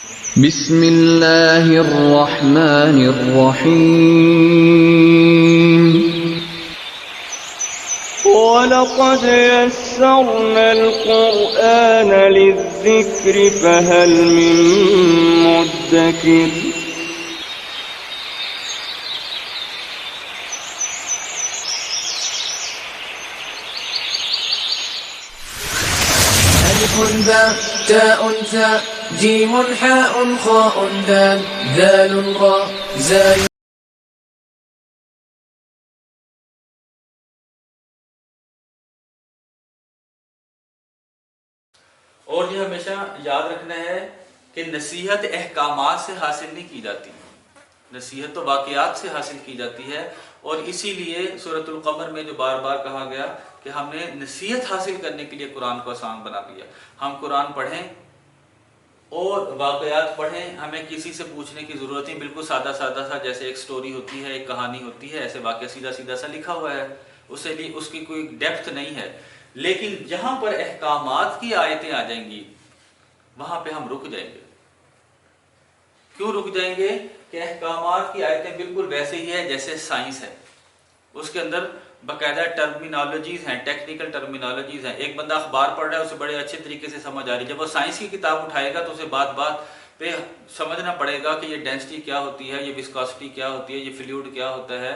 بسم اللہ الرحمن الرحیم وَلَقَدْ يَسَّرْنَا الْقُرْآنَ لِلذِّكْرِ فَهَلْ مِن مُّدَّكِرٍ ألف باء تاء ثاء جيم حاء خاء دال ذال راء زاي. اور یہ ہمیشہ یاد رکھنا ہے کہ نصیحت احکامات سے حاصل نہیں کی جاتی، نصیحت تو واقعات سے حاصل کی جاتی ہے. اور اسی لیے سورۃ القمر میں جو بار بار کہا گیا کہ ہم نے نصیحت حاصل کرنے کے لیے قرآن کو آسان بنا دیا. ہم قرآن پڑھیں اور واقعات پڑھیں، ہمیں کسی سے پوچھنے کی ضرورت نہیں، بالکل سادہ سادہ سا جیسے ایک سٹوری ہوتی ہے، ایک کہانی ہوتی ہے، ایسے واقعہ سیدھا سیدھا سا لکھا ہوا ہے، اس لیے اس کی کوئی ڈیپتھ نہیں ہے. لیکن جہاں پر احکامات کی آیتیں آ جائیں گی وہاں پہ ہم رک جائیں گے. کیوں رک جائیں گے؟ کہ احکامات کی آیتیں بالکل ویسے ہی ہے جیسے سائنس ہے، اس کے اندر باقاعدہ ٹرمینالوجیز ہیں، ٹیکنیکل ٹرمینالوجیز ہیں. ایک بندہ اخبار پڑھ رہا ہے، اسے بڑے اچھے طریقے سے سمجھ آ رہی ہے، جب وہ سائنس کی کتاب اٹھائے گا تو اسے بات بات پہ سمجھنا پڑے گا کہ یہ ڈینسٹی کیا ہوتی ہے، یہ وسکاسٹی کیا ہوتی ہے، یہ فلوئڈ کیا ہوتا ہے،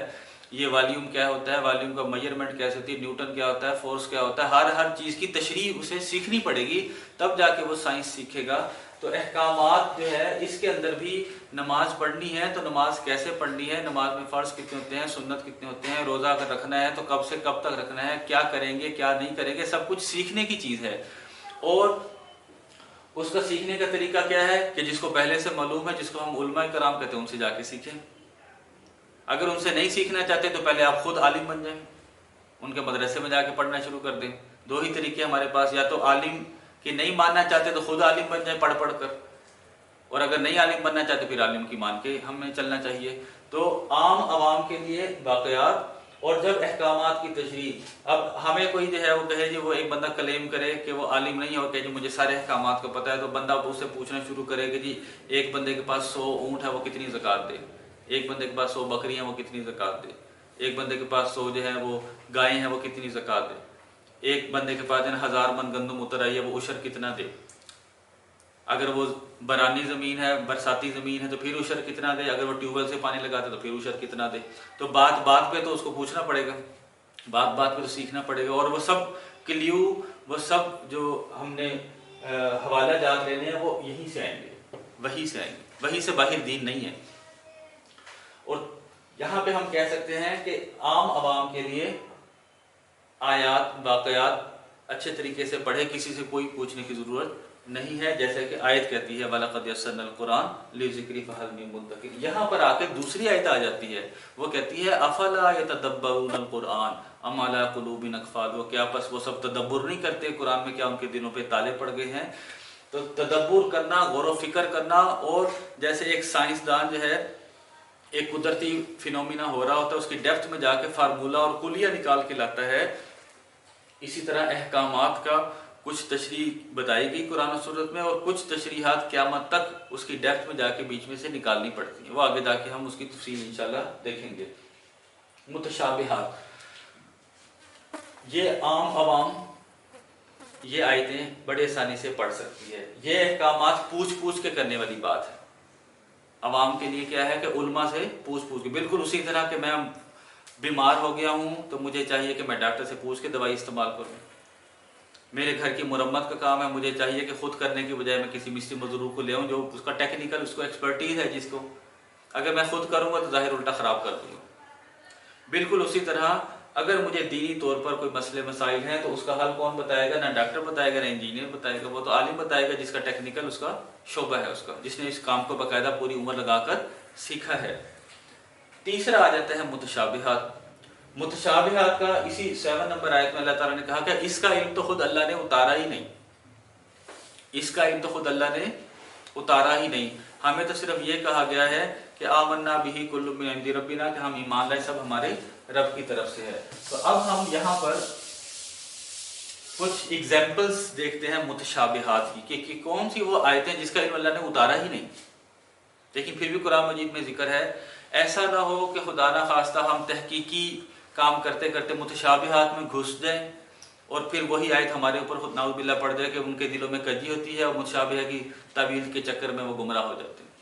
یہ والیوم کیا ہوتا ہے، والیوم کا میجرمنٹ کیسے ہوتی ہے، نیوٹن کیا ہوتا ہے، فورس کیا ہوتا ہے. ہر چیز کی تشریح اسے سیکھنی پڑے گی، تب جا کے وہ سائنس سیکھے گا. تو احکامات جو ہے اس کے اندر بھی نماز پڑھنی ہے تو نماز کیسے پڑھنی ہے، نماز میں فرض کتنے ہوتے ہیں، سنت کتنے ہوتے ہیں، روزہ اگر رکھنا ہے تو کب سے کب تک رکھنا ہے، کیا کریں گے کیا نہیں کریں گے، سب کچھ سیکھنے کی چیز ہے. اور اس کا سیکھنے کا طریقہ کیا ہے کہ جس کو پہلے سے معلوم ہے، جس کو ہم علماء کرام کہتے ہیں، ان سے جا کے سیکھیں. اگر ان سے نہیں سیکھنا چاہتے تو پہلے آپ خود عالم بن جائیں، ان کے مدرسے میں جا کے پڑھنا شروع کر دیں. دو ہی طریقے ہمارے پاس، یا تو عالم کہ نہیں ماننا چاہتے تو خود عالم بن جائیں پڑھ پڑھ کر، اور اگر نہیں عالم بننا چاہتے پھر عالم کی مان کے ہمیں چلنا چاہیے. تو عام عوام کے لیے واقعات اور جب احکامات کی تشریح. اب ہمیں کوئی جو ہے وہ کہے جی، وہ ایک بندہ کلیم کرے کہ وہ عالم نہیں ہو، کہ جی مجھے سارے احکامات کو پتہ ہے، تو بندہ اس سے پوچھنا شروع کرے کہ جی ایک بندے کے پاس 100 اونٹ ہے وہ کتنی زکوٰۃ دے، ایک بندے کے پاس 100 بکریاں ہیں وہ کتنی زکوٰۃ دے، ایک بندے کے پاس 100 جو ہے وہ گائیں ہیں وہ کتنی زکوٰۃ دے، ایک بندے کے پاس 1000 من گندم اتر آئی ہے وہ عشر کتنا دے، اگر وہ برانی زمین ہے، برساتی زمین ہے تو پھر عشر کتنا دے، اگر وہ ٹیوب ویل سے پانی لگاتے تو پھر عشر کتنا دے. تو بات بات پہ تو اس کو پوچھنا پڑے گا، بات بات پہ تو سیکھنا پڑے گا. اور وہ سب کلیو، وہ سب جو ہم نے حوالہ جات لینے ہیں وہ یہیں سے آئیں گے، وہی سے آئیں گے، وہی سے باہر دین نہیں ہے. اور یہاں پہ ہم کہہ سکتے ہیں کہ عام عوام کے لیے آیات واقعات اچھے طریقے سے پڑھے، کسی سے کوئی پوچھنے کی ضرورت نہیں ہے. جیسے کہ آیت کہتی ہے وَلَقَدْ يَسَّرْنَا الْقُرْآنَ لِلذِّكْرِ فَهَلْ مِن مُّدَّكِرٍ. یہاں پر آ کے دوسری آیت آ جاتی ہے، وہ کہتی ہے أَفَلَا يَتَدَبَّرُونَ الْقُرْآنَ أَمْ عَلَىٰ قُلُوبٍ أَقْفَالُهَا. کیا پس وہ سب تدبر نہیں کرتے قرآن میں، کیا ان کے دلوں پہ تالے پڑ گئے ہیں. تو تدبر کرنا، غور و فکر کرنا، اور جیسے ایک سائنسدان جو ہے ایک قدرتی فینومینا ہو رہا ہوتا ہے، اس کی ڈیپتھ میں جا کے فارمولہ اور کلیہ نکال کے لاتا ہے، اسی طرح احکامات کا کچھ تشریح بتائی گئی قرآن و سنت میں، اور کچھ تشریحات قیامت تک اس کی ڈیپتھ میں جا کے بیچ میں سے نکالنی پڑتی ہیں. وہ آگے جا کے ہم اس کی تفصیل انشاءاللہ دیکھیں گے. متشابہات، یہ عام عوام یہ آیتیں بڑے آسانی سے پڑھ سکتی ہے. یہ احکامات پوچھ پوچھ کے کرنے والی بات ہے. عوام کے لیے کیا ہے کہ علماء سے پوچھ پوچھ کے، بالکل اسی طرح کہ میں بیمار ہو گیا ہوں تو مجھے چاہیے کہ میں ڈاکٹر سے پوچھ کے دوائی استعمال کروں. میرے گھر کی مرمت کا کام ہے، مجھے چاہیے کہ خود کرنے کی بجائے میں کسی مستری مزدور کو لے آؤں جو اس کا ٹیکنیکل، اس کو ایکسپرٹیز ہے جس کو. اگر میں خود کروں گا تو ظاہر الٹا خراب کر دوں گا. بالکل اسی طرح اگر مجھے دینی طور پر کوئی مسئلے مسائل ہیں تو اس کا حل کون بتائے گا؟ نہ ڈاکٹر بتائے گا، نہ انجینئر بتائے گا، وہ تو عالم بتائے گا جس کا ٹیکنیکل اس کا شعبہ ہے، اس کا جس نے اس کام کو باقاعدہ پوری عمر لگا کر سیکھا ہے. تیسرا آ جاتا ہے متشابہات. متشابہات کا اسی 7 نمبر آیت میں اللہ تعالیٰ نے کہا کہ اس کا علم تو خود اللہ نے اتارا ہی نہیں، اس کا علم تو خود اللہ نے اتارا ہی نہیں. ہمیں تو صرف یہ کہا گیا ہے کہ آمنا بہ کل من عند ربنا، کہ ہم ایمان لائے سب ہمارے رب کی طرف سے ہے. تو اب ہم یہاں پر کچھ ایگزامپلس دیکھتے ہیں متشابہات کی کہ کون سی وہ آیتیں جس کا علم اللہ نے اتارا ہی نہیں، لیکن پھر بھی قرآن مجید میں ذکر ہے. ایسا نہ ہو کہ خدا نہ خواستہ ہم تحقیقی کام کرتے کرتے متشابہات میں گھس جائیں اور پھر وہی آیت ہمارے اوپر خود نعوذ باللہ پڑ جائے کہ ان کے دلوں میں کجی ہوتی ہے اور متشابہہ کی تعویل کے چکر میں وہ گمراہ ہو جاتے ہیں.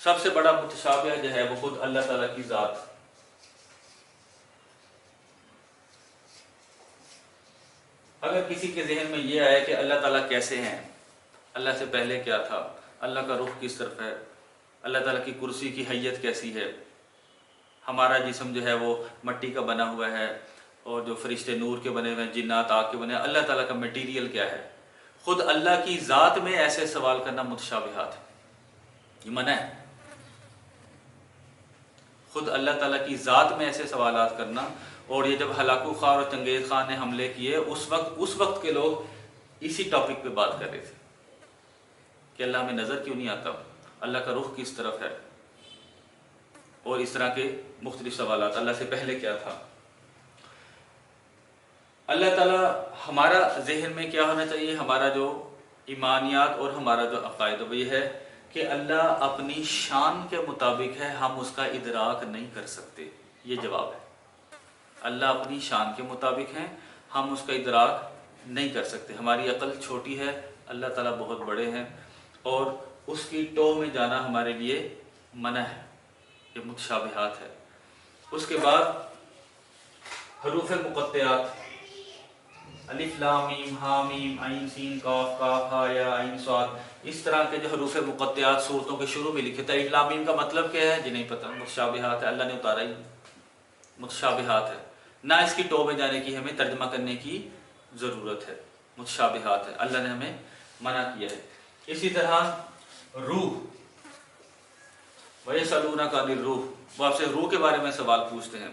سب سے بڑا متشابہہ جو ہے وہ خود اللہ تعالیٰ کی ذات. اگر کسی کے ذہن میں یہ آئے کہ اللہ تعالیٰ کیسے ہیں، اللہ سے پہلے کیا تھا، اللہ کا رخ کس طرف ہے، اللہ تعالیٰ کی کرسی کی حیت کیسی ہے، ہمارا جسم جو ہے وہ مٹی کا بنا ہوا ہے اور جو فرشتے نور کے بنے ہوئے ہیں، جنات آگ کے بنے ہیں، اللہ تعالیٰ کا میٹیریل کیا ہے، خود اللہ کی ذات میں ایسے سوال کرنا متشابہات ہے، یہ منع ہے. خود اللہ تعالیٰ کی ذات میں ایسے سوالات کرنا. اور یہ جب ہلاکو خان اور چنگیز خان نے حملے کیے اس وقت کے لوگ اسی ٹاپک پہ بات کر رہے تھے کہ اللہ ہمیں نظر کیوں نہیں آتا، اللہ کا رخ کس طرف ہے، اور اس طرح کے مختلف سوالات. اللہ سے پہلے کیا تھا. اللہ تعالیٰ ہمارا ذہن میں کیا ہونا چاہیے، ہمارا جو ایمانیات اور ہمارا جو عقائد وہ یہ ہے کہ اللہ اپنی شان کے مطابق ہے، ہم اس کا ادراک نہیں کر سکتے. یہ جواب ہے. اللہ اپنی شان کے مطابق ہیں، ہم اس کا ادراک نہیں کر سکتے. ہماری عقل چھوٹی ہے، اللہ تعالیٰ بہت بڑے ہیں، اور اس کی ٹو میں جانا ہمارے لیے منع ہے. یہ متشابہات ہے. اس کے بعد حروف مقطعات، الف لام میم ہا میم عین سین قاف کاف ہا یا عین صاد، اس طرح کے جو حروف مقطعات صورتوں کے شروع میں لکھے تھے. الف لام میم کا مطلب کیا ہے جی نہیں پتہ، متشابہات ہے، اللہ نے اتارا ہی متشابہات ہے. نہ اس کی ٹو میں جانے کی ہمیں ترجمہ کرنے کی ضرورت ہے. متشابہات ہے، اللہ نے ہمیں منع کیا ہے. اسی طرح روح، وَيَسْأَلُونَكَ عَنِ الرُّوحِ، وہ آپ سے روح کے بارے میں سوال پوچھتے ہیں.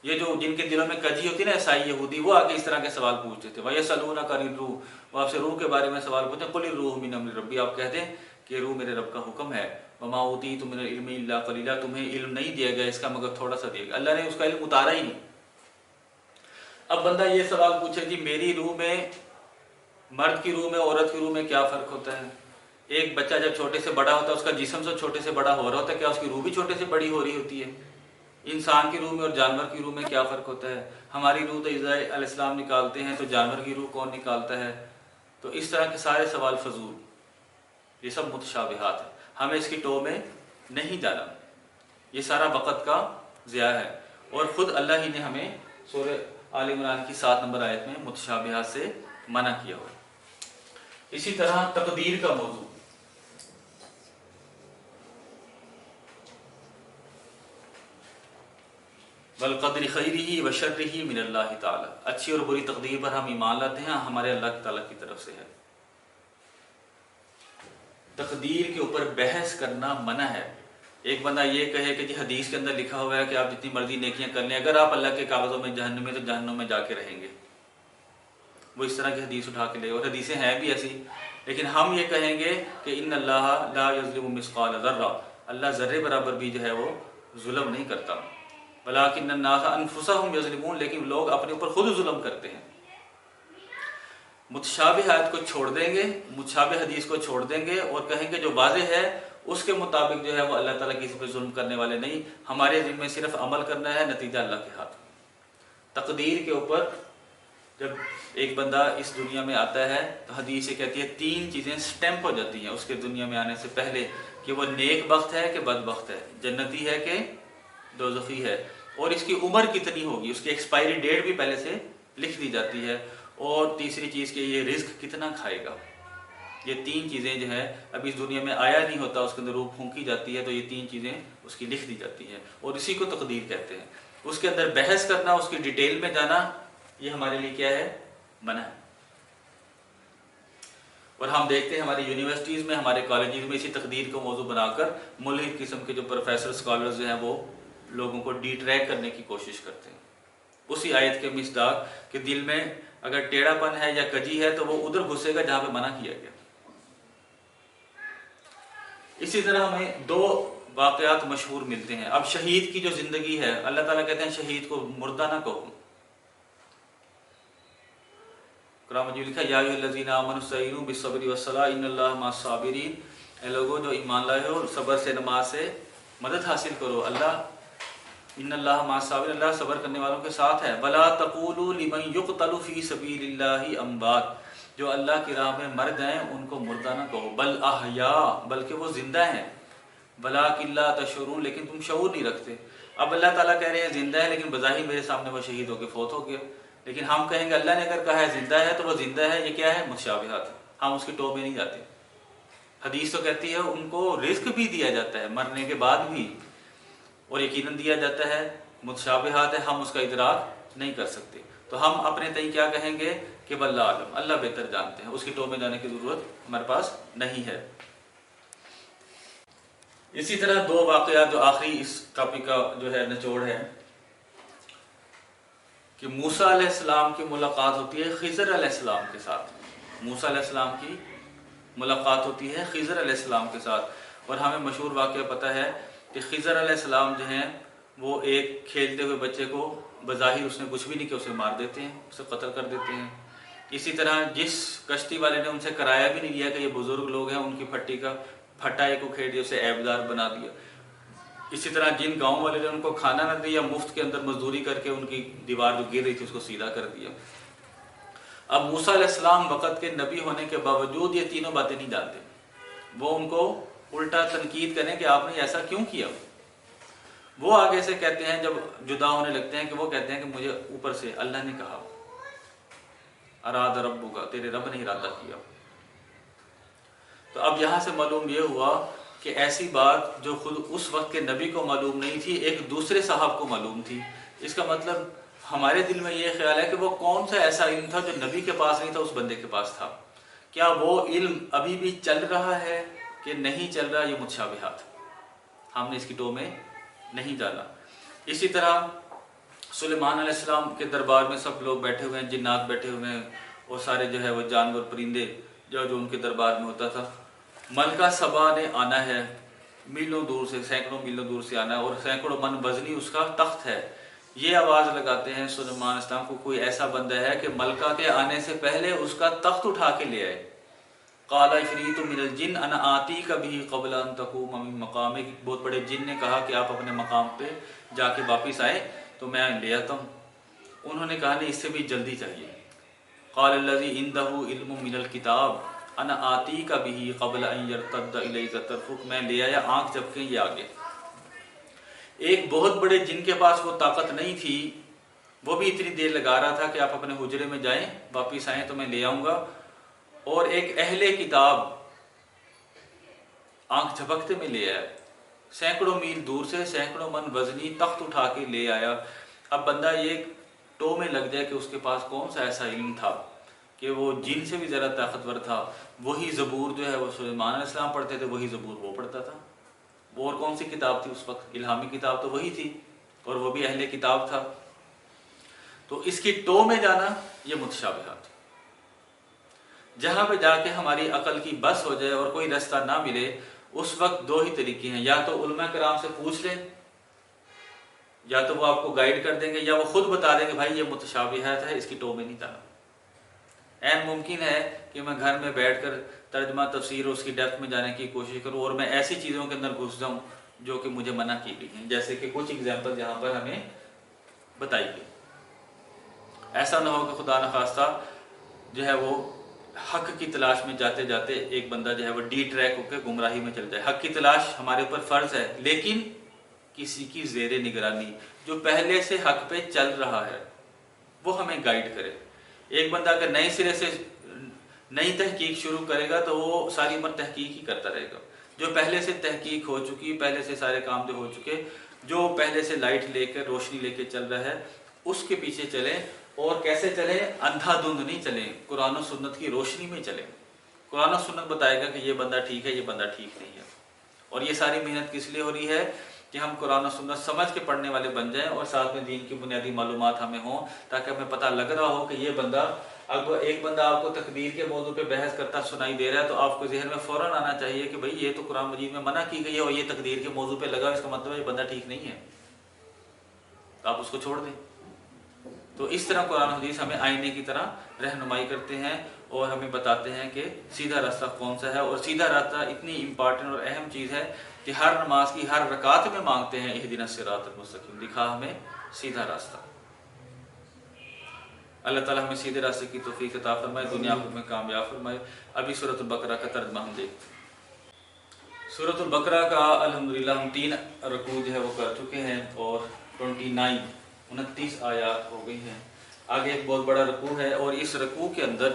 یہ جو جن کے دلوں میں کجی ہوتی ہے نا عیسائی یہودی، وہ آ کے اس طرح کے سوال پوچھتے تھے. وَيَسْأَلُونَكَ عَنِ الرُّوحِ، وہ آپ سے روح کے بارے میں سوال پوچھتے ہیں. قُلِ الرُّوحُ مِنْ أَمْرِ رَبِّي، آپ کہتے ہیں کہ روح میرے رب کا حکم ہے. وَمَا أُوتِيتُم مِنَ الْعِلْمِ إِلَّا قَلِيلًا، تمہیں علم نہیں دیا گیا اس کا مگر تھوڑا سا دیا گیا. اللہ نے اس کا علم اتارا ہی نہیں. اب بندہ یہ سوال پوچھے جی میری روح میں، مرد کی روح میں عورت کی روح میں کیا فرق ہوتا ہے؟ ایک بچہ جب چھوٹے سے بڑا ہوتا ہے اس کا جسم سے چھوٹے سے بڑا ہو رہا ہوتا ہے، کیا اس کی روح بھی چھوٹے سے بڑی ہو رہی ہوتی ہے؟ انسان کی روح میں اور جانور کی روح میں کیا فرق ہوتا ہے؟ ہماری روح تو عیسیٰ علیہ السلام نکالتے ہیں، تو جانور کی روح کون نکالتا ہے؟ تو اس طرح کے سارے سوال فضول، یہ سب متشابہات ہیں. ہمیں اس کی ٹو میں نہیں جانا، یہ سارا وقت کا ضیاع ہے. اور خود اللہ ہی نے ہمیں سورہ آل عمران کی 7 نمبر آیت میں متشابہات سے منع کیا ہوا. اسی طرح تقدیر کا موضوع، والقدر خیرہ وشرہ من اللہ تعالی، اچھی اور بری تقدیر پر ہم ایمان لاتے ہیں، ہمارے اللہ تعالیٰ کی طرف سے ہے. تقدیر کے اوپر بحث کرنا منع ہے. ایک بندہ یہ کہے کہ جی حدیث کے اندر لکھا ہوا ہے کہ آپ جتنی مرضی نیکیاں کر لیں، اگر آپ اللہ کے کاغذوں میں جہنم میں تو جہنم میں جا کے رہیں گے. وہ اس طرح کی حدیث اٹھا کے لے، اور حدیثیں ہیں بھی ایسی. لیکن ہم یہ کہیں گے کہ ان اللہ لا یظلم مثقال ذرہ، اللہ ذرے برابر بھی جو ہے وہ ظلم نہیں کرتا. ولکن الناس انفسهم یظلمون، لیکن لوگ اپنے اوپر خود ظلم کرتے ہیں. متشابہ آیت کو چھوڑ دیں گے، متشابہ حدیث کو چھوڑ دیں گے اور کہیں گے جو واضح ہے اس کے مطابق جو ہے وہ اللہ تعالیٰ کسی پہ ظلم کرنے والے نہیں، ہمارے ذمہ صرف عمل کرنا ہے، نتیجہ اللہ کے ہاتھ. تقدیر کے اوپر جب ایک بندہ اس دنیا میں آتا ہے تو حدیث یہ کہتی ہے 3 چیزیں سٹیمپ ہو جاتی ہیں اس کے دنیا میں آنے سے پہلے، کہ وہ نیک بخت ہے کہ بدبخت ہے، جنتی ہے کہ دوزخی ہے، اور اس کی عمر کتنی ہوگی، اس کی ایکسپائری ڈیٹ بھی پہلے سے لکھ دی جاتی ہے، اور تیسری چیز کہ یہ رزق کتنا کھائے گا. یہ 3 چیزیں جو ہے ابھی اس دنیا میں آیا نہیں ہوتا، اس کے اندر روح پھونکی جاتی ہے، تو یہ 3 چیزیں اس کی لکھ دی جاتی ہیں، اور اسی کو تقدیر کہتے ہیں. اس کے اندر بحث کرنا، اس کی ڈیٹیل میں جانا، یہ ہمارے لیے کیا ہے؟ منع ہے. اور ہم دیکھتے ہیں ہماری یونیورسٹیز میں، ہمارے کالجز میں اسی تقدیر کو موضوع بنا کر ملحد قسم کے جو پروفیسر اسکالرز ہیں وہ لوگوں کو ڈی ٹریک کرنے کی کوشش کرتے ہیں. اسی آیت کے مصداق کہ دل میں اگر ٹیڑھا پن ہے یا کجی ہے تو وہ ادھر گھسے گا جہاں پہ منع کیا گیا. اسی طرح ہمیں 2 واقعات مشہور ملتے ہیں. اب شہید کی جو زندگی ہے، اللہ تعالیٰ کہتے ہیں شہید کو مردہ نہ کہو. قرآن مجید لکھا یا ایھا الذین آمنوا استعینوا بالصبر والصلاۃ ان اللہ مع الصابرین، اے لوگوں جو ایمان لائے ہو صبر سے نماز سے مدد حاصل کرو، اللہ ان اللہ مع الصابرین، اللہ صبر کرنے والوں کے ساتھ ہے۔ ولا تقولوا لمن یقتل فی سبیل اللہ اموات، جو اللہ کی راہ میں مر گئے ان کو مردہ نہ کہو، بل احیاء، بلکہ وہ زندہ ہیں، ولکن لا تشعرون، لیکن تم شعور نہیں رکھتے۔ اب اللہ تعالیٰ کہہ رہے ہیں زندہ ہے، لیکن بظاہر میرے سامنے وہ شہید ہو کے فوت ہو گیا، لیکن ہم کہیں گے اللہ نے اگر کہا ہے زندہ ہے تو وہ زندہ ہے، یہ کیا ہے؟ متشابہات، ہم اس کی ٹو میں نہیں جاتے۔ حدیث تو کہتی ہے ان کو رزق بھی دیا جاتا ہے مرنے کے بعد بھی، اور یقیناً دیا جاتا ہے، متشابہات ہے، ہم اس کا ادراک نہیں کر سکتے، تو ہم اپنے تئیں کیا کہیں گے کہ واللہ عالم، اللہ بہتر جانتے ہیں، اس کی ٹو میں جانے کی ضرورت ہمارے پاس نہیں ہے۔ اسی طرح دو واقعات جو آخری اس ٹاپک کا جو ہے نچوڑ ہے کہ موسیٰ علیہ السلام کی ملاقات ہوتی ہے خضر علیہ السلام کے ساتھ، موسیٰ علیہ السلام کی ملاقات ہوتی ہے خضر علیہ السلام کے ساتھ، اور ہمیں مشہور واقعہ پتہ ہے کہ خضر علیہ السلام جو ہیں وہ ایک کھیلتے ہوئے بچے کو بظاہر اس نے کچھ بھی نہیں کہ اسے مار دیتے ہیں، اسے قتل کر دیتے ہیں۔ اسی طرح جس کشتی والے نے ان سے کرایہ بھی نہیں لیا کہ یہ بزرگ لوگ ہیں، ان کی پھٹی کا پھٹا ایک کو کھیل دیا، اسے عیبدار بنا دیا۔ اسی طرح جن گاؤں والے نے ان کو کھانا نہ دیا، مفت کے اندر مزدوری کر کے ان کی دیوار جو گر رہی تھی اس کو سیدھا کر دیا۔ اب موسیٰ علیہ السلام وقت کے نبی ہونے کے باوجود یہ تینوں باتیں نہیں جانتے، وہ ان کو الٹا تنقید کریں کہ آپ نے ایسا کیوں کیا۔ وہ آگے سے کہتے ہیں، جب جدا ہونے لگتے ہیں، کہ وہ کہتے ہیں کہ مجھے اوپر سے اللہ نے کہا، اراد ربک، تیرے رب نے ارادہ کیا۔ تو اب یہاں سے معلوم یہ ہوا کہ ایسی بات جو خود اس وقت کے نبی کو معلوم نہیں تھی ایک دوسرے صاحب کو معلوم تھی۔ اس کا مطلب ہمارے دل میں یہ خیال ہے کہ وہ کون سا ایسا علم تھا جو نبی کے پاس نہیں تھا، اس بندے کے پاس تھا۔ کیا وہ علم ابھی بھی چل رہا ہے کہ نہیں چل رہا، یہ متشابہات، ہم نے اس کی ٹو میں نہیں جانا۔ اسی طرح سلیمان علیہ السلام کے دربار میں سب لوگ بیٹھے ہوئے ہیں، جنات بیٹھے ہوئے ہیں، اور سارے جو ہے وہ جانور پرندے جو ان کے دربار میں ہوتا تھا۔ ملکہ سبا نے آنا ہے میلوں دور سے، سینکڑوں میلوں دور سے آنا ہے، اور سینکڑوں من وزنی اس کا تخت ہے۔ یہ آواز لگاتے ہیں سلیمان علیہ السلام کو، کوئی ایسا بندہ ہے کہ ملکہ کے آنے سے پہلے اس کا تخت اٹھا کے لے آئے۔ قال عفریت من الجن انا آتیک بہ قبل ان تقوم من مقامک، بہت بڑے جن نے کہا کہ آپ اپنے مقام پہ جا کے واپس آئے تو میں لے آتا ہوں۔ انہوں نے کہا نہیں، اس سے بھی جلدی چاہیے۔ قال الذی عندہ علم من الکتاب انا آتیک بہ قبل ان یرتد الیک طرفک، میں لے آیا آنکھ جھپکے یہ آگے۔ ایک بہت بڑے جن کے پاس وہ طاقت نہیں تھی، وہ بھی اتنی دیر لگا رہا تھا کہ آپ اپنے حجرے میں جائیں واپس آئیں تو میں لے آؤں گا، اور ایک اہل کتاب آنکھ جھپکتے میں لے آیا، سینکڑوں میل دور سے سینکڑوں من وزنی تخت اٹھا کے لے آیا۔ اب بندہ یہ ٹو میں لگ جائے کہ اس کے پاس کون سا ایسا علم تھا کہ وہ جن سے بھی ذرا طاقتور تھا۔ وہی زبور جو ہے وہ سلیمان علیہ السلام پڑھتے تھے، وہی زبور وہ پڑھتا تھا۔ وہ اور کون سی کتاب تھی اس وقت؟ الہامی کتاب تو وہی تھی، اور وہ بھی اہل کتاب تھا۔ تو اس کی ٹو میں جانا یہ متشابہات، جہاں پہ جا کے ہماری عقل کی بس ہو جائے اور کوئی رستہ نہ ملے، اس وقت دو ہی طریقے ہیں، یا تو علماء کرام سے پوچھ لیں، یا تو وہ آپ کو گائیڈ کر دیں گے، یا وہ خود بتا دیں گے بھائی یہ متشابہات ہے، اس کی ٹو میں نہیں جانا۔ عین ممکن ہے کہ میں گھر میں بیٹھ کر ترجمہ تفسیر اس کی ڈیپتھ میں جانے کی کوشش کروں، اور میں ایسی چیزوں کے اندر گھس جاؤں جو کہ مجھے منع کی گئی ہیں، جیسے کہ کچھ ایگزامپل یہاں پر ہمیں بتائی گئی۔ ایسا نہ ہو کہ خدا نخواستہ جو ہے وہ حق کی تلاش میں جاتے جاتے ایک بندہ جو ہے وہ ڈی ٹریک ہو کے گمراہی میں چل جائے۔ حق کی تلاش ہمارے اوپر فرض ہے، لیکن کسی کی زیر نگرانی، جو پہلے سے حق پہ چل رہا ہے وہ ہمیں گائیڈ کرے۔ ایک بندہ اگر نئے سرے سے نئی تحقیق شروع کرے گا تو وہ ساری عمر تحقیق ہی کرتا رہے گا۔ جو پہلے سے تحقیق ہو چکی، پہلے سے سارے کام جو ہو چکے، جو پہلے سے لائٹ لے کے روشنی لے کے چل رہا ہے، اس کے پیچھے چلیں۔ اور کیسے چلیں؟ اندھا دھند نہیں چلیں، قرآن و سنت کی روشنی میں چلیں۔ قرآن و سنت بتائے گا کہ یہ بندہ ٹھیک ہے، یہ بندہ ٹھیک نہیں ہے۔ اور یہ ساری محنت کس لیے ہو رہی ہے؟ کہ ہم قرآن و سنت سمجھ کے پڑھنے والے بن جائیں، اور ساتھ میں دین کی بنیادی معلومات ہمیں ہوں، تاکہ ہمیں پتہ لگ رہا ہو کہ یہ بندہ، اگر ایک بندہ آپ کو تقدیر کے موضوع پہ بحث کرتا سنائی دے رہا ہے تو آپ کو ذہن میں فوراً آنا چاہیے کہ بھئی یہ تو قرآن مجید میں منع کی گئی ہے اور یہ تقدیر کے موضوع پہ لگا، اس کا مطلب ہے یہ بندہ ٹھیک نہیں ہے، تو آپ اس کو چھوڑ دیں۔ تو اس طرح قرآن حدیث ہمیں آئینے کی طرح رہنمائی کرتے ہیں اور ہمیں بتاتے ہیں کہ سیدھا راستہ کون سا ہے. اور سیدھا راستہ اتنی امپارٹنٹ اور اہم چیز ہے کہ ہر نماز کی ہر رکعت میں مانگتے ہیں اہدنا الصراط المستقیم، دکھا ہمیں سیدھا راستہ. اللہ تعالیٰ ہمیں سیدھے راستے کی توفیق عطا فرمائے، دنیا آخرت میں کامیاب فرمائے. ابھی سورۃ البقرہ کا ترجمہ ہم دیکھتے ہیں. سورۃ البقرہ کا الحمدللہ ہم 3 رکوع جو ہے وہ کر چکے ہیں اور 29 آیات ہو گئی ہیں. آگے ایک بہت بڑا رکوع ہے اور اس رکوع کے اندر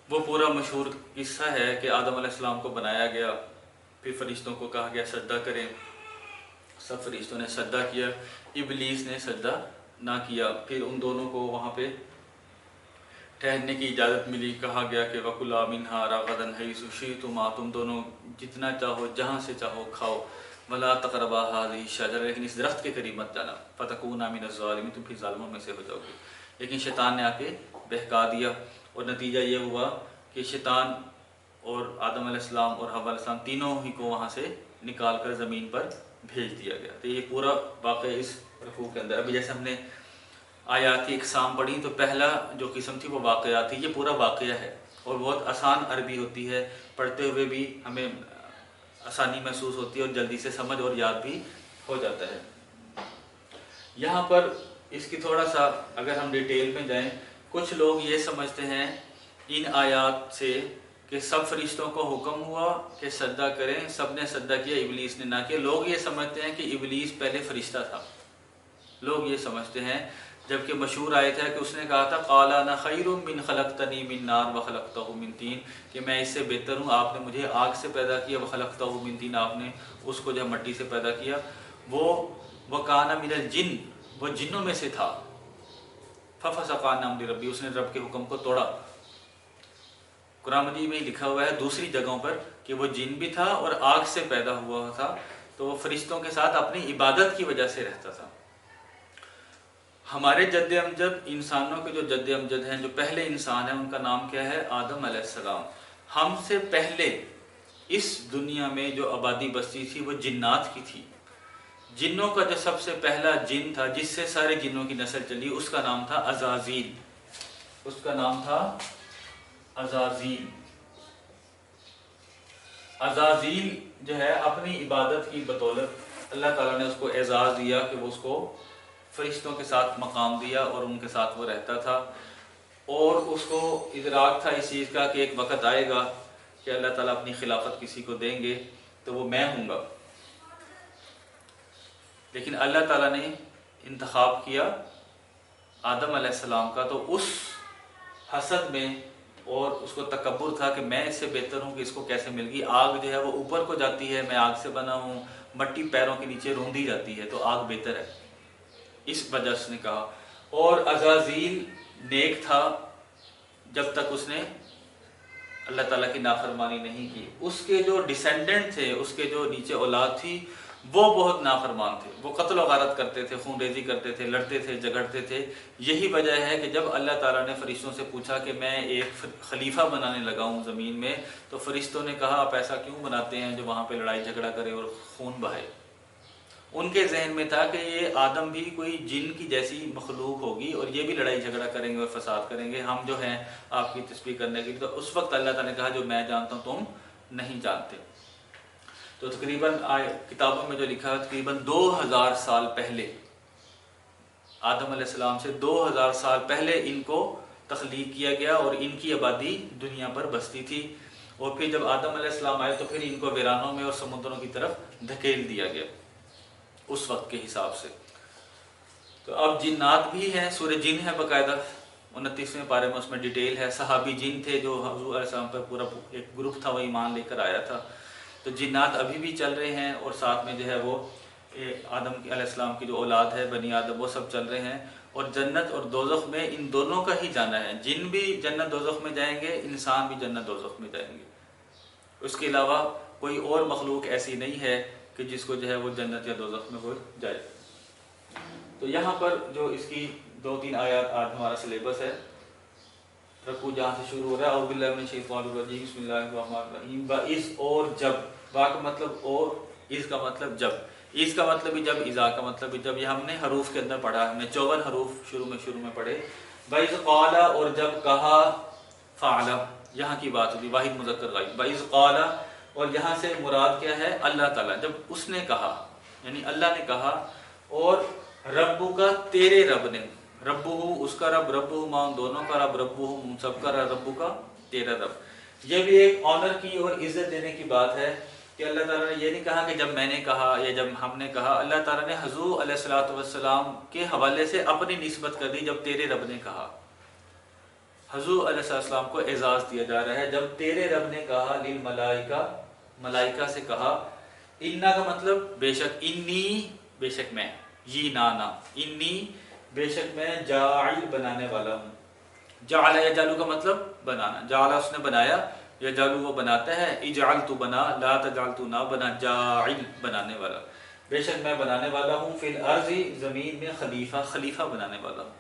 وہ پورا مشہور قصہ ہے کہ آدم علیہ السلام کو بنایا گیا، پھر فرشتوں کو کہا گیا سجدہ کریں، سب فرشتوں نے سجدہ کیا، ابلیس نے سجدہ نہ کیا. پھر ان دونوں کو وہاں پہ ٹھہرنے کی اجازت ملی، کہا گیا کہ وَكُلَا مِنْهَا رَغَدًا حَيْثُ شِئْتُمَا، تم دونوں جتنا چاہو جہاں سے چاہو کھاؤ، وَلَا تَقْرَبَا هَٰذِهِ الشَّجَرَةَ، لیکن اس درخت کے قریب مت جانا، فَتَكُونَا مِنَ الظَّالِمِينَ، تم پھر ظالموں میں سے ہو جاؤ گے. لیکن شیطان نے آ کے بہکا دیا اور نتیجہ یہ ہوا کہ شیطان اور آدم علیہ السلام اور حوا علیہ السلام تینوں ہی کو وہاں سے نکال کر زمین پر بھیج دیا گیا. تو یہ پورا واقعہ اس رکوع کے اندر. ابھی جیسے ہم نے آیات کی اقسام پڑھی تو پہلا جو قسم تھی وہ واقعات تھی، یہ پورا واقعہ ہے اور بہت آسان عربی ہوتی ہے، پڑھتے ہوئے بھی ہمیں آسانی محسوس ہوتی ہے اور جلدی سے سمجھ اور یاد بھی ہو جاتا ہے. یہاں پر اس کی تھوڑا سا اگر ہم ڈیٹیل میں جائیں، کچھ لوگ یہ سمجھتے ہیں ان آیات سے کہ سب فرشتوں کو حکم ہوا کہ سجدہ کریں، سب نے سجدہ کیا، ابلیس نے نہ کیا. لوگ یہ سمجھتے ہیں کہ ابلیس پہلے فرشتہ تھا، لوگ یہ سمجھتے ہیں، جبکہ مشہور آیت ہے کہ اس نے کہا تھا قال انا خیر من خلقتنی من نار وخلقتہ من طین، کہ میں اس سے بہتر ہوں، آپ نے مجھے آگ سے پیدا کیا، وخلقتہ من طین، آپ نے اس کو جو مٹی سے پیدا کیا. وہ وکان من الجن، وہ جنوں میں سے تھا. ففسق عن امر ربی، اس نے رب کے حکم کو توڑا. قرآن مجید میں لکھا ہوا ہے دوسری جگہوں پر کہ وہ جن بھی تھا اور آگ سے پیدا ہوا تھا، تو وہ فرشتوں کے ساتھ اپنی عبادت کی وجہ سے رہتا تھا. ہمارے جد امجد، انسانوں کے جو جد امجد ہیں، جو پہلے انسان ہیں، ان کا نام کیا ہے؟ آدم علیہ السلام. ہم سے پہلے اس دنیا میں جو آبادی بستی تھی وہ جنات کی تھی. جنوں کا جو سب سے پہلا جن تھا جس سے سارے جنوں کی نسل چلی، اس کا نام تھا عزازیل. اس کا نام تھا عزازیل. عزازیل جو ہے اپنی عبادت کی بدولت اللہ تعالیٰ نے اس کو اعزاز دیا کہ وہ اس کو فرشتوں کے ساتھ مقام دیا اور ان کے ساتھ وہ رہتا تھا. اور اس کو ادراک تھا اس چیز کا کہ ایک وقت آئے گا کہ اللہ تعالیٰ اپنی خلافت کسی کو دیں گے تو وہ میں ہوں گا. لیکن اللہ تعالیٰ نے انتخاب کیا آدم علیہ السلام کا، تو اس حسد میں اور اس کو تکبر تھا کہ میں اس سے بہتر ہوں کہ اس کو کیسے مل گئی. آگ جو ہے وہ اوپر کو جاتی ہے، میں آگ سے بنا ہوں، مٹی پیروں کے نیچے روندی جاتی ہے، تو آگ بہتر ہے، اس وجہ سے نے کہا. اور عزازیل نیک تھا جب تک اس نے اللہ تعالیٰ کی نافرمانی نہیں کی. اس کے جو ڈیسینڈنٹ تھے، اس کے جو نیچے اولاد تھی، وہ بہت نافرمان تھے، وہ قتل و غارت کرتے تھے، خون ریزی کرتے تھے، لڑتے تھے، جھگڑتے تھے. یہی وجہ ہے کہ جب اللہ تعالیٰ نے فرشتوں سے پوچھا کہ میں ایک خلیفہ بنانے لگا ہوں زمین میں، تو فرشتوں نے کہا آپ ایسا کیوں بناتے ہیں جو وہاں پہ لڑائی جھگڑا کرے اور خون بہائے. ان کے ذہن میں تھا کہ یہ آدم بھی کوئی جن کی جیسی مخلوق ہوگی اور یہ بھی لڑائی جھگڑا کریں گے اور فساد کریں گے، ہم جو ہیں آپ کی تسبیح کرنے کے لیے. تو اس وقت اللہ تعالیٰ نے کہا جو میں جانتا ہوں تم نہیں جانتے. تو تقریباً کتابوں میں جو لکھا ہے تقریباً 2000 سال پہلے، آدم علیہ السلام سے 2000 سال پہلے ان کو تخلیق کیا گیا اور ان کی آبادی دنیا پر بستی تھی. اور پھر جب آدم علیہ السلام آئے تو پھر ان کو ویرانوں میں اور سمندروں کی طرف دھکیل دیا گیا اس وقت کے حساب سے. تو اب جنات بھی ہیں، سورہ جن ہے باقاعدہ 29ویں پارے میں، اس میں ڈیٹیل ہے. صحابی جن تھے جو حضور علیہ السلام پر پورا ایک گروپ تھا، وہ ایمان لے کر آیا تھا. تو جنات ابھی بھی چل رہے ہیں اور ساتھ میں جو ہے وہ آدم علیہ السلام کی جو اولاد ہے بنی آدم، وہ سب چل رہے ہیں. اور جنت اور دوزخ میں ان دونوں کا ہی جانا ہے. جن بھی جنت دوزخ میں جائیں گے، انسان بھی جنت دوزخ میں جائیں گے. اس کے علاوہ کوئی اور مخلوق ایسی نہیں ہے کہ جس کو جو ہے وہ جنت یا دوزخ میں وہ جائے. تو یہاں پر جو اس کی 2-3 آیات آج ہمارا سلیبس ہے. رکوع جہاں سے شروع ہو رہا ہے اعوذ باللہ من الشیطان الرجیم بسم اللہ الرحمن الرحیم. با اس اور جب، با کا مطلب اور، اس کا مطلب جب. اس کا مطلب بھی جب، اذا کا مطلب بھی جب، یہ ہم نے حروف کے اندر پڑھا، ہم نے 54 حروف شروع میں پڑھے. وَإِذْ قَالَ، اور جب کہا، فعل یہاں کی بات ہوتی، واحد مذکر غائب. وَإِذْ قَالَ، اور یہاں سے مراد کیا ہے؟ اللہ تعالیٰ. جب اس نے کہا یعنی اللہ نے کہا، اور ربو کا تیرے رب نے، ربو اس کا رب، ربو ماں دونوں کا رب، ربو سب کا رب، ربو کا تیرا رب. یہ بھی ایک آنر کی اور عزت دینے کی بات ہے کہ اللہ تعالیٰ نے یہ نہیں کہا کہ جب میں نے کہا یا جب ہم نے کہا. اللہ تعالیٰ نے حضور علیہ الصلوۃ والسلام کے حوالے سے اپنی نسبت کر دی جب تیرے رب نے کہا. حضور علیہ السلام کو اعزاز دیا جا رہا ہے جب تیرے رب نے کہا. للملائکہ، ملائکہ سے کہا. انا کا مطلب بے شک، انی بے شک میں، یہ نانا، انی بے شک میں جاعل بنانے والا ہوں. جعل یجعل کا مطلب بنانا، جعل اس نے بنایا، یجعل وہ بناتا ہے. اجعل تو بنا، لا تجعل تو نہ بنا، جاعل بنانے والا. بے شک میں بنانے والا ہوں، فی الارض زمین میں، خلیفہ، خلیفہ بنانے والا ہوں.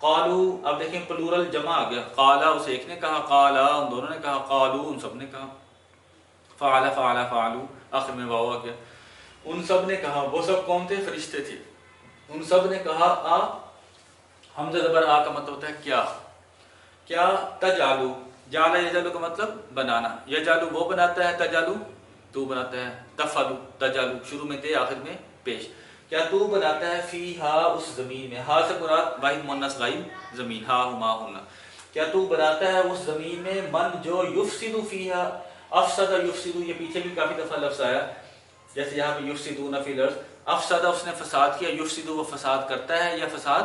قالو، اب دیکھیں پلورل جمع آ گیا. قالا اس ایک نے کہا، قالا ان دونوں نے کہا، قالو ان سب نے کہا. فعل فعل فعلو آخر میں واو آ گیا. ان سب نے کہا. وہ سب کون تھے؟ فرشتے تھے. ان سب نے کہا. آ حمزہ زبر آ کا مطلب ہوتا ہے کیا. کیا؟ تجالو، جعل یجعل کا مطلب بنانا. یجعل وہ بناتا ہے، تجالو تو بناتا ہے. تفعلو، تجالو شروع میں دے آخر میں پیش. کیا تو بناتا ہے؟ فیہا اس زمین میں. ہا سے مراد واحد مؤنث غائب زمین، ہا ہما ہن. کیا تو بناتا ہے اس زمین میں، من جو یفسد فیہا، افسد یفسد، یہ پیچھے بھی کافی دفعہ لفظ آیا جیسے یہاں پہ یفسدون فی الارض. افسد اس نے فساد کیا، یفسد وہ فساد کرتا ہے یا فساد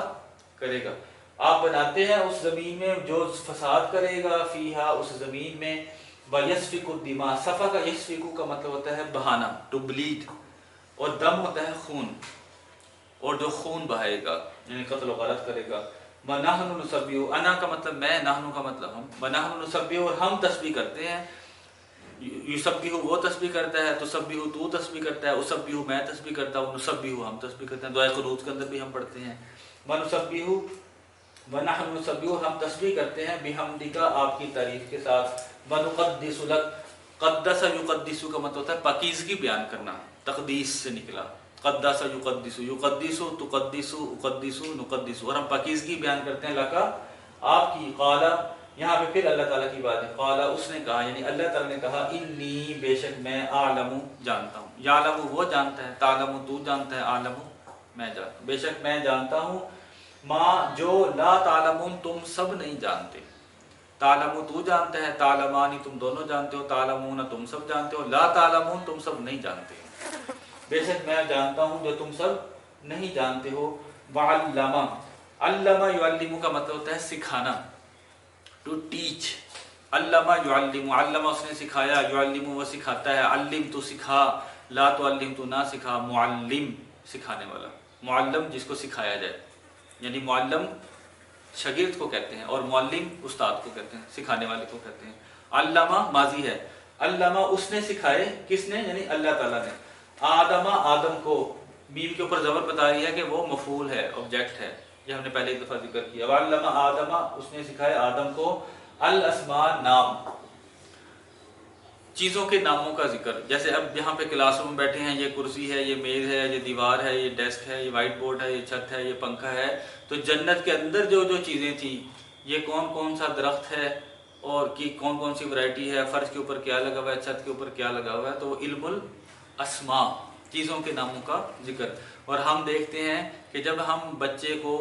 کرے گا. آپ بناتے ہیں اس زمین میں جو فساد کرے گا، فیہا اس زمین میں. وَيَسْفِكُ الدِّمَاءَ، سفک کا یسفکو کا مطلب ہوتا ہے بہانا، ٹو بلیڈ، اور دم ہوتا ہے خون، اور جو خون بہائے گا یعنی قتل و غارت کرے گا. وَنَحْنُ نُسَبِّحُ، انا کا مطلب میں، نحن کا مطلب ہم. وَنَحْنُ نُسَبِّحُ، اور ہم تسبیح کرتے ہیں. یسبح وہ تسبیح کرتا ہے، تسبح تو تسبیح کرتا ہے، اسبح میں تسبیح کرتا ہوں، نسبح ہم تسبیح کرتے ہیں. دعائے قنوت کے اندر بھی ہم پڑھتے ہیں. وَنُسَبِّحُ وَنَحْنُ نُسَبِّحُ، ہم تسبیح کرتے ہیں، بِحَمْدِکَ آپ کی تعریف کے ساتھ. وَنُقَدِّسُ لَكَ، قدس یقدس کا مطلب ہوتا ہے پاکیزگی بیان کرنا، تقدیس سے نکلا. قدس یقدس، یقدس تقدس، اقدس نقدس، اور ہم پاکیزگی بیان کرتے ہیں لکا آپ کی. قال، یہاں پہ پھر اللہ تعالیٰ کی بات ہے. قال اس نے کہا، یعنی اللہ تعالیٰ نے کہا، انی بے شک میں، اعلم جانتا ہوں. یعلم وہ جانتا ہے، تعلم تو جانتا ہے، اعلم میں جانتا ہوں. بے شک میں جانتا ہوں، ما جو لا تعلمون تم سب نہیں جانتے. تعلم تو جانتا ہے، تعلمانی تم دونوں جانتے ہو، تعلمون تم سب جانتے ہو، لا تعلمون تم سب نہیں جانتے. بے شک میں جانتا ہوں جو تم سب نہیں جانتے ہو. وعلم، علم یعلم کا مطلب ہوتا ہے سکھانا، ٹو ٹیچ. علم یعلم، علم اس نے سکھایا، یعلم وہ سکھاتا ہے. علم تو سکھا، لا تعلم تو نہ سکھا. معلم سکھانے والا، معلم جس کو سکھایا جائے، یعنی معلم شاگرد کو کہتے ہیں اور معلم استاد کو کہتے ہیں، سکھانے والے کو کہتے ہیں. علامہ ماضی ہے. علامہ اس نے سکھائے، کس نے؟ یعنی اللہ تعالیٰ نے. آدم، آدم کو، میم کے اوپر زبر بتا رہی ہے کہ وہ مفعول ہے، آبجیکٹ ہے، یہ ہم نے پہلے ایک دفعہ ذکر کیا. وعلم آدم، اس نے سکھایا آدم کو، الاسماء نام، چیزوں کے ناموں کا ذکر. جیسے اب یہاں پہ کلاس روم بیٹھے ہیں، یہ کرسی ہے، یہ میز ہے، یہ دیوار ہے، یہ ڈیسک ہے، یہ وائٹ بورڈ ہے، یہ چھت ہے، یہ پنکھا ہے. تو جنت کے اندر جو جو چیزیں تھیں، یہ کون کون سا درخت ہے اور کی کون کون سی ورائٹی ہے، فرش کے اوپر کیا لگا ہوا ہے، چھت کے اوپر کیا لگا ہوا ہے، تو وہ علم الاسماء، چیزوں کے ناموں کا ذکر. اور ہم دیکھتے ہیں کہ جب ہم بچے کو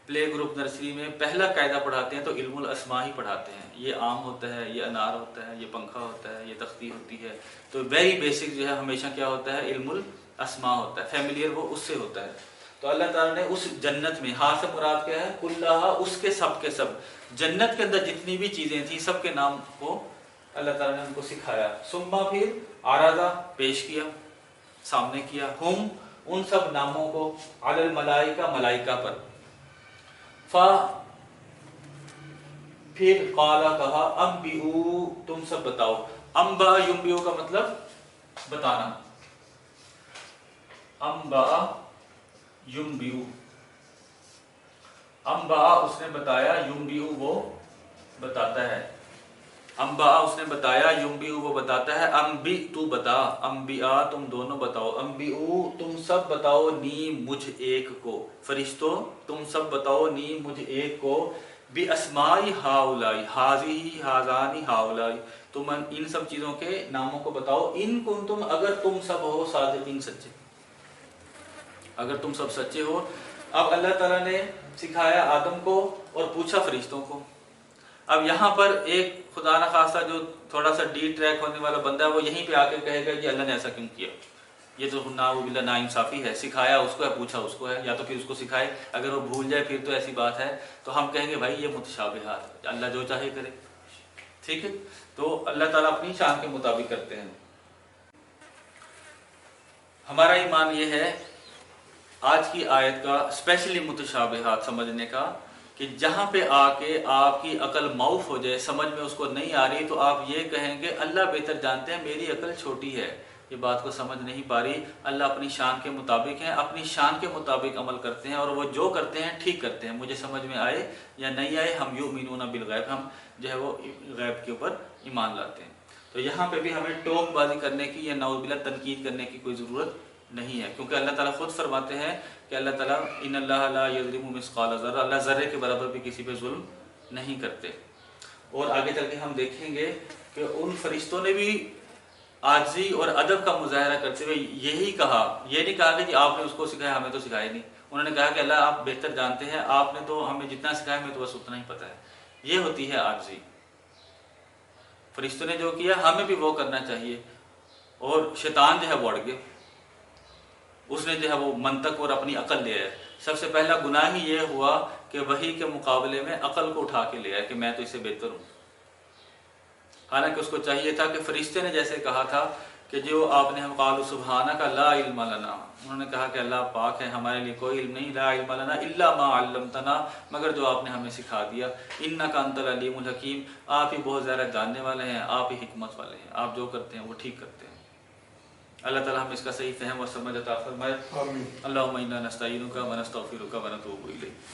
پلے گروپ نرسری میں پہلا قاعدہ پڑھاتے ہیں تو علم الاسماء ہی پڑھاتے ہیں. یہ آم ہوتا ہے، یہ انار ہوتا ہے، یہ پنکھا ہوتا ہے، یہ تختی ہوتی ہے. تو ویری بیسک جو ہے ہمیشہ کیا ہوتا ہے؟ علم الاسماء ہوتا ہے. فیملیئر وہ اس سے ہوتا ہے. تو اللہ تعالیٰ نے اس جنت میں، ہاں سے مراد کیا ہے؟ کلھا، اس کے سب، جنت کے اندر جتنی بھی چیزیں تھیں سب کے نام کو اللہ تعالیٰ نے ان کو سکھایا. ثم پھر عرضہ پیش کیا، سامنے کیا، ہم ان سب ناموں کو، علی الملائکہ ملائکہ پر. پھر قال کہا، انبئوا تم سب بتاؤ. انبا ینبئ کا مطلب بتانا، انبا ینبئ، انبا اس نے بتایا، ینبئ وہ بتاتا ہے. انبا اس نے بتایا، ینبئ وہ بتاتا ہے انبی تو بتا، انبیاء تم دونوں بتاؤ، انبیو تم سب بتاؤ، نی مجھ ایک کو، فرشتوں تم سب بتاؤ نی مجھ ایک کو، بی اسمائی ہاؤلائی، حاضی حاضانی ہاؤلائی، تم ان سب چیزوں کے ناموں کو بتاؤ، ان کنتم اگر تم سب ہو صادقین سچے، اگر تم سب سچے ہو۔ اب اللہ تعالیٰ نے سکھایا آدم کو اور پوچھا فرشتوں کو۔ اب یہاں پر ایک خدا نخواستہ جو تھوڑا سا ڈی ٹریک ہونے والا بندہ ہے وہ یہیں پہ آ کے کہے گا کہ اللہ نے ایسا کیوں کیا، یہ تو باللہ ناانصافی ہے، سکھایا اس کو ہے پوچھا اس کو ہے، یا تو پھر اس کو سکھائے، اگر وہ بھول جائے پھر تو ایسی بات ہے، تو ہم کہیں گے بھائی یہ متشابہات، اللہ جو چاہے کرے، ٹھیک ہے۔ تو اللہ تعالیٰ اپنی شان کے مطابق کرتے ہیں۔ ہمارا ایمان یہ ہے آج کی آیت کا اسپیشلی متشابہات سمجھنے کا، کہ جہاں پہ آ کے آپ کی عقل معاف ہو جائے، سمجھ میں اس کو نہیں آ رہی، تو آپ یہ کہیں گے اللہ بہتر جانتے ہیں، میری عقل چھوٹی ہے، یہ بات کو سمجھ نہیں پا رہی، اللہ اپنی شان کے مطابق ہیں، اپنی شان کے مطابق عمل کرتے ہیں، اور وہ جو کرتے ہیں ٹھیک کرتے ہیں، مجھے سمجھ میں آئے یا نہیں آئے، ہم یؤمنون بالغیب، ہم جو ہے وہ غیب کے اوپر ایمان لاتے ہیں۔ تو یہاں پہ بھی ہمیں ٹوک بازی کرنے کی یا نعوذ باللہ تنقید کرنے کی کوئی ضرورت نہیں ہے، کیونکہ اللہ تعالیٰ خود فرماتے ہیں کہ اللہ تعالیٰ ان اللہ لا یظلم مثقال ذرہ، اللہ ذرے کے برابر بھی کسی پہ ظلم نہیں کرتے۔ اور آگے چل کے ہم دیکھیں گے کہ ان فرشتوں نے بھی عاجزی اور ادب کا مظاہرہ کرتے ہوئے یہی کہا، یہ نہیں کہا کہ آپ نے اس کو سکھایا ہمیں تو سکھایا نہیں، انہوں نے کہا کہ اللہ آپ بہتر جانتے ہیں، آپ نے تو ہمیں جتنا سکھایا ہمیں تو بس اتنا ہی پتہ ہے۔ یہ ہوتی ہے عاجزی، فرشتوں نے جو کیا ہمیں بھی وہ کرنا چاہیے۔ اور شیطان جو ہے وہ اڑ گیا، اس نے جو ہے وہ منطق اور اپنی عقل لے آیا۔ سب سے پہلا گناہ ہی یہ ہوا کہ وحی کے مقابلے میں عقل کو اٹھا کے لے آیا کہ میں تو اس سے بہتر ہوں، حالانکہ اس کو چاہیے تھا کہ فرشتے نے جیسے کہا تھا کہ جو آپ نے ہم قالوا سبحانک لا علم لنا، انہوں نے کہا کہ اللہ پاک ہے، ہمارے لیے کوئی علم نہیں، لا علم لنا الا ما علمتنا، مگر جو آپ نے ہمیں سکھا دیا، انک انت العلیم الحکیم، آپ ہی بہت زیادہ جاننے والے ہیں، آپ ہی حکمت والے ہیں، آپ جو کرتے ہیں وہ ٹھیک کرتے ہیں۔ اللہ تعالیٰ ہم اس کا صحیح فہم و سمجھ عطا فرمائے۔ اللہم انا نستعینک و نستغفرک و نتوب الیک۔